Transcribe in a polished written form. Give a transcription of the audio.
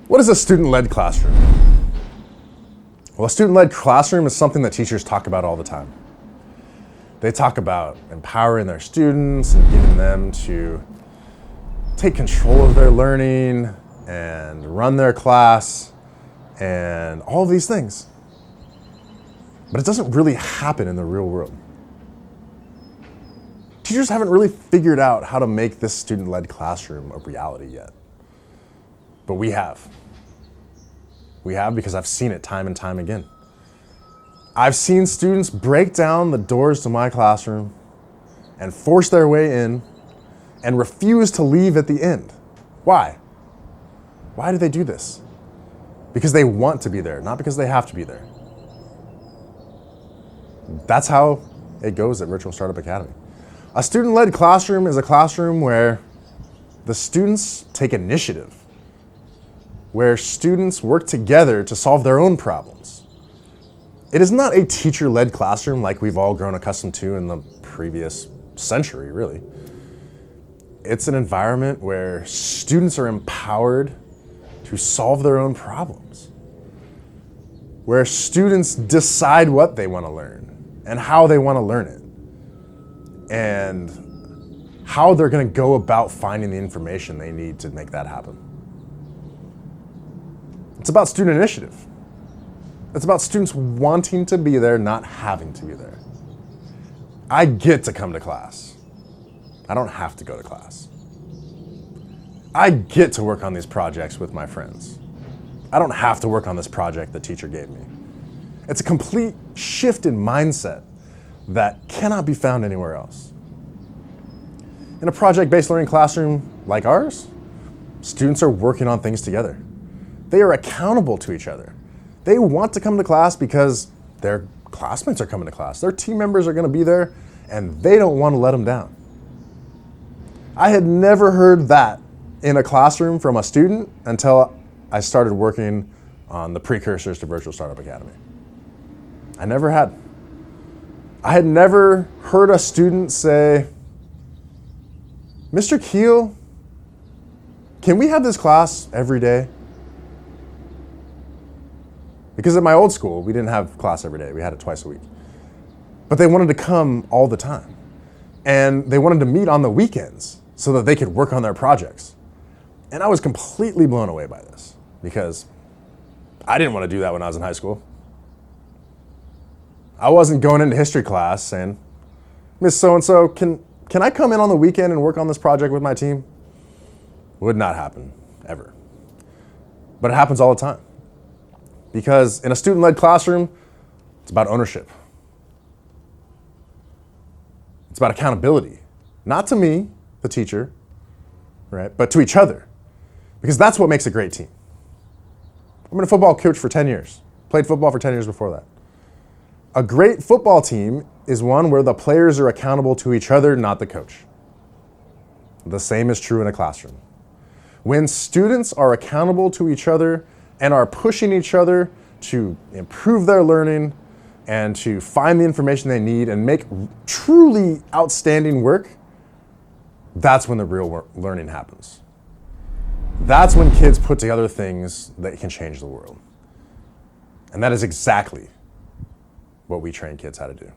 What is a student-led classroom? Well, a student-led classroom is something that teachers talk about all the time. They talk about empowering their students and getting them to take control of their learning and run their class and all of these things. But it doesn't really happen in the real world. Teachers haven't really figured out how to make this student-led classroom a reality yet. But we have. We have because I've seen it time and time again. I've seen students break down the doors to my classroom and force their way in and refuse to leave at the end. Why? Why do they do this? Because they want to be there, not because they have to be there. That's how it goes at Virtual Startup Academy. A student-led classroom is a classroom where the students take initiative, where students work together to solve their own problems. It is not a teacher-led classroom like we've all grown accustomed to in the previous century, really. It's an environment where students are empowered to solve their own problems, where students decide what they want to learn and how they want to learn it, and how they're going to go about finding the information they need to make that happen. It's about student initiative. It's about students wanting to be there, not having to be there. I get to come to class. I don't have to go to class. I get to work on these projects with my friends. I don't have to work on this project the teacher gave me. It's a complete shift in mindset that cannot be found anywhere else. In a project-based learning classroom like ours, students are working on things together. They are accountable to each other. They want to come to class because their classmates are coming to class. Their team members are going to be there, and they don't want to let them down. I had never heard that in a classroom from a student until I started working on the precursors to Virtual Startup Academy. I never had. I had never heard a student say, "Mr. Keel, can we have this class every day?" Because at my old school, we didn't have class every day. We had it twice a week. But they wanted to come all the time. And they wanted to meet on the weekends so that they could work on their projects. And I was completely blown away by this because I didn't want to do that when I was in high school. I wasn't going into history class saying, "Miss So-and-so, can I come in on the weekend and work on this project with my team?" Would not happen, ever. But it happens all the time. Because in a student-led classroom, it's about ownership. It's about accountability. Not to me, the teacher, right, but to each other. Because that's what makes a great team. I've been a football coach for 10 years. Played football for 10 years before that. A great football team is one where the players are accountable to each other, not the coach. The same is true in a classroom. When students are accountable to each other and are pushing each other to improve their learning and to find the information they need and make truly outstanding work, that's when the real learning happens. That's when kids put together things that can change the world. And that is exactly what we train kids how to do.